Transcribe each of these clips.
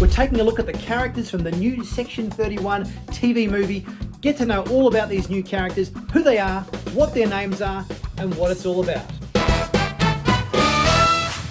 We're taking a look at the characters from the new Section 31 TV movie, get to know all about these new characters, who they are, what their names are, and what it's all about.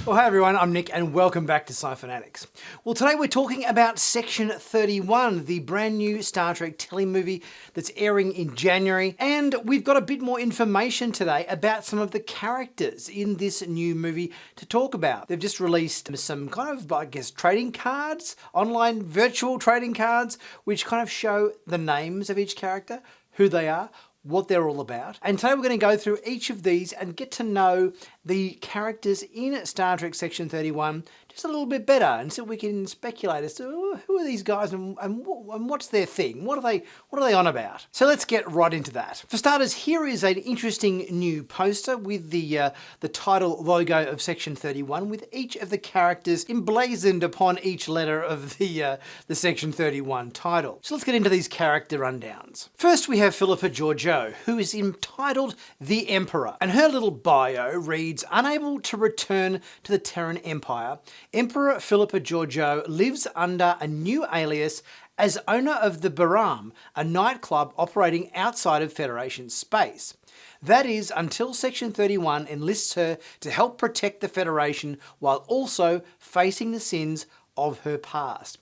Well, hi everyone, I'm Nick and welcome back to Sci-Finatics. Well, today we're talking about Section 31, the brand new Star Trek telemovie that's airing in January, and we've got a bit more information today about some of the characters in this new movie to talk about. They've just released some kind of, I guess, trading cards, online virtual trading cards, which kind of show the names of each character, who they are, what they're all about. And today we're going to go through each of these and get to know the characters in Star Trek Section 31 just a little bit better, and so we can speculate as to who are these guys and what's their thing, what are they on about. So let's get right into that. For starters, here is an interesting new poster with the title logo of Section 31, with each of the characters emblazoned upon each letter of the Section 31 title. So let's get into these character rundowns. First we have Philippa Georgiou, who is entitled The Emperor, and her little bio reads, unable to return to the Terran Empire, Emperor Philippa Georgiou lives under a new alias as owner of the Bystam, a nightclub operating outside of Federation space. That is until Section 31 enlists her to help protect the Federation while also facing the sins of her past.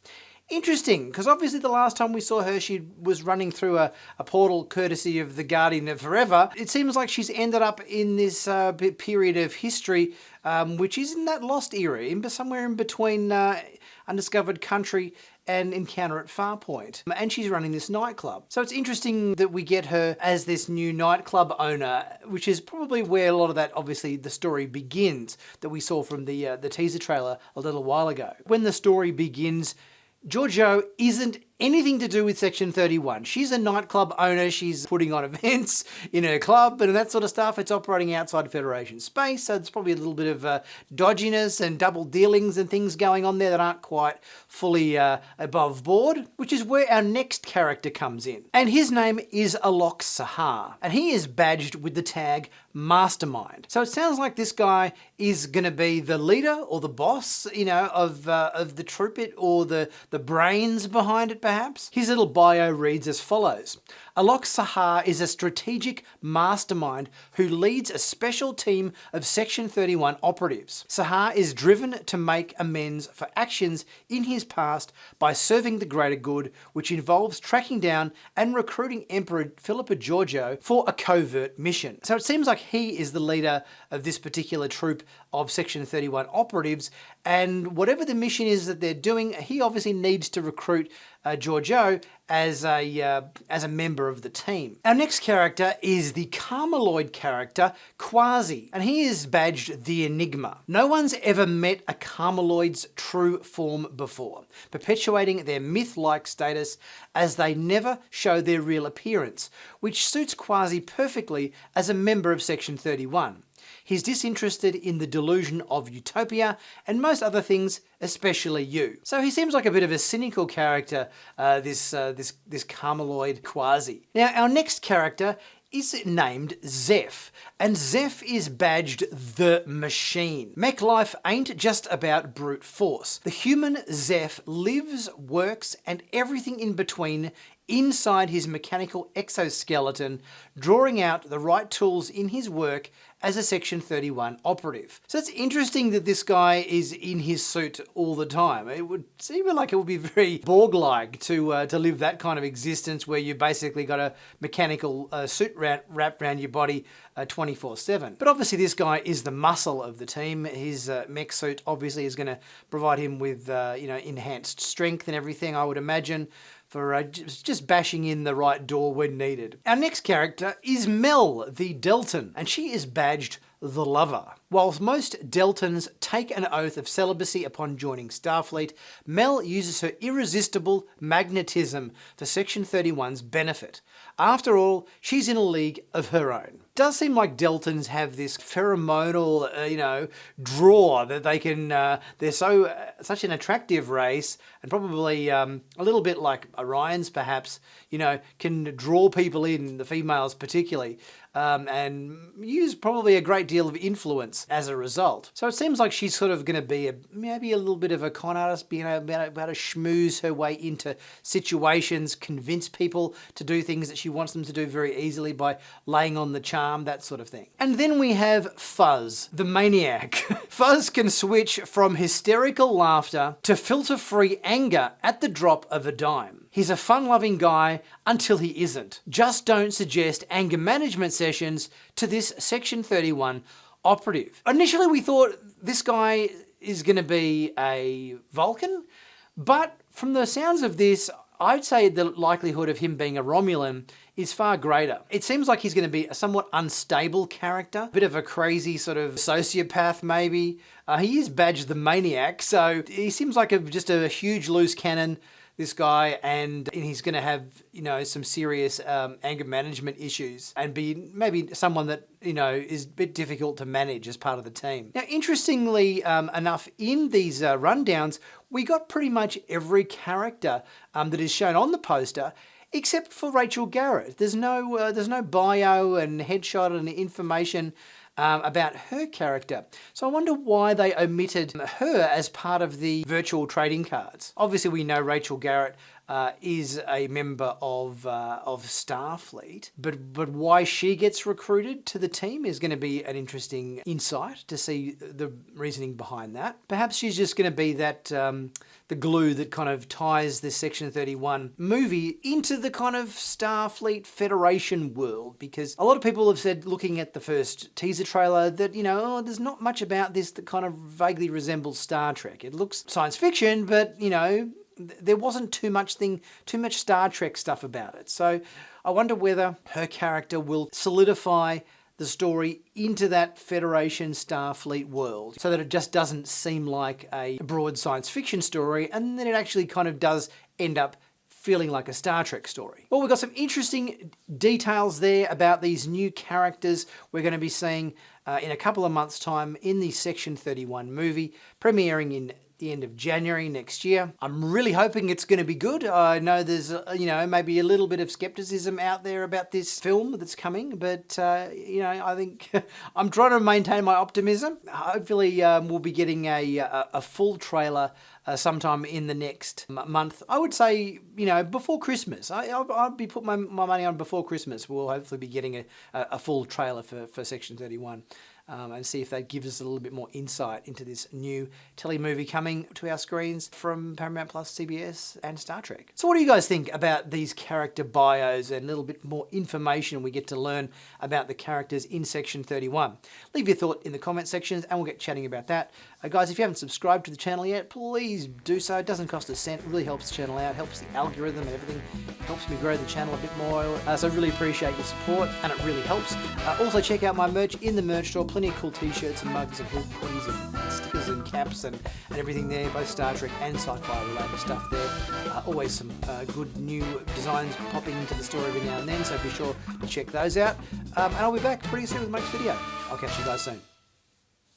Interesting, because obviously the last time we saw her, she was running through a portal courtesy of the Guardian of Forever. It seems like she's ended up in this period of history, which is in that Lost era, somewhere in between Undiscovered Country and Encounter at Farpoint. And she's running this nightclub. So it's interesting that we get her as this new nightclub owner, which is probably where a lot of that, obviously, the story begins that we saw from the teaser trailer a little while ago. When the story begins, Georgiou isn't anything to do with Section 31. She's a nightclub owner, she's putting on events in her club and that sort of stuff. It's operating outside Federation space, so there's probably a little bit of dodginess and double dealings and things going on there that aren't quite fully above board, which is where our next character comes in. And his name is Alok Sahar, and he is badged with the tag Mastermind. So it sounds like this guy is going to be the leader or the boss, of the troop, or the brains behind it, perhaps. His little bio reads as follows. Alok Sahar is a strategic mastermind who leads a special team of Section 31 operatives. Sahar is driven to make amends for actions in his past by serving the greater good, which involves tracking down and recruiting Emperor Philippa Georgiou for a covert mission. So it seems like he is the leader of this particular troop of Section 31 operatives, and whatever the mission is that they're doing, he obviously needs to recruit Georgiou as a member of the team. Our next character is the Carmeloid character, Quasi, and he is badged the Enigma. No one's ever met a Carmeloid's true form before, perpetuating their myth-like status as they never show their real appearance, which suits Quasi perfectly as a member of Section 31. He's disinterested in the delusion of utopia and most other things, especially you. So he seems like a bit of a cynical character, this Carmeloid Quasi. Now, our next character is named Zeph, and Zeph is badged the Machine. Mech life ain't just about brute force. The human Zeph lives, works, and everything in between inside his mechanical exoskeleton, drawing out the right tools in his work as a Section 31 operative. So it's interesting that this guy is in his suit all the time. It would seem like it would be very Borg-like to live that kind of existence where you basically got a mechanical suit wrapped around your body 24/7. But obviously this guy is the muscle of the team. His mech suit obviously is going to provide him with enhanced strength and everything, I would imagine, for just bashing in the right door when needed. Our next character is Mel, the Deltan, and she is badged the Lover. Whilst most Deltans take an oath of celibacy upon joining Starfleet, Mel uses her irresistible magnetism for Section 31's benefit. After all, she's in a league of her own. Does seem like Deltans have this pheromonal, draw that they can. They're such an attractive race, and probably a little bit like Orions, perhaps. Can draw people in, the females particularly, and use probably a great deal of influence violence as a result. So it seems like she's sort of going to be maybe a little bit of a con artist, being able to schmooze her way into situations, convince people to do things that she wants them to do very easily by laying on the charm, that sort of thing. And then we have Fuzz, the maniac. Fuzz can switch from hysterical laughter to filter-free anger at the drop of a dime. He's a fun-loving guy until he isn't. Just don't suggest anger management sessions to this Section 31 operative. Initially we thought this guy is going to be a Vulcan, but from the sounds of this, I'd say the likelihood of him being a Romulan is far greater. It seems like he's going to be a somewhat unstable character, a bit of a crazy sort of sociopath maybe. He is badged the maniac, so he seems like just a huge loose cannon, this guy, and he's going to have, some serious anger management issues and be maybe someone that, is a bit difficult to manage as part of the team. Now, interestingly enough, in these rundowns, we got pretty much every character that is shown on the poster, except for Rachel Garrett. There's no bio and headshot and information about her character. So I wonder why they omitted her as part of the virtual trading cards. Obviously, we know Rachel Garrett is a member of Starfleet, but why she gets recruited to the team is going to be an interesting insight to see the reasoning behind that. Perhaps she's just going to be that the glue that kind of ties the Section 31 movie into the kind of Starfleet Federation world, because a lot of people have said, looking at the first teaser trailer, that, there's not much about this that kind of vaguely resembles Star Trek. It looks science fiction, but, there wasn't too much Star Trek stuff about it. So I wonder whether her character will solidify the story into that Federation Starfleet world so that it just doesn't seem like a broad science fiction story, and then it actually kind of does end up feeling like a Star Trek story. Well, we've got some interesting details there about these new characters we're going to be seeing in a couple of months' time in the Section 31 movie, premiering in the end of January next year. I'm really hoping it's going to be good. I know there's, maybe a little bit of skepticism out there about this film that's coming, but, I think I'm trying to maintain my optimism. Hopefully we'll be getting a full trailer sometime in the next month. I would say, before Christmas. I'd be putting my money on before Christmas. We'll hopefully be getting a full trailer for Section 31. And see if that gives us a little bit more insight into this new telly movie coming to our screens from Paramount Plus, CBS, and Star Trek. So what do you guys think about these character bios and a little bit more information we get to learn about the characters in Section 31? Leave your thought in the comment sections and we'll get chatting about that. Guys, if you haven't subscribed to the channel yet, please do so. It doesn't cost a cent. It really helps the channel out, helps the algorithm and everything. It helps me grow the channel a bit more. So I really appreciate your support and it really helps. Also check out my merch in the merch store. Plenty of cool t-shirts and mugs and hoodies and stickers and caps and everything there, both Star Trek and sci-fi related stuff there. Always some good new designs popping into the store every now and then, so be sure to check those out. And I'll be back pretty soon with my next video. I'll catch you guys soon.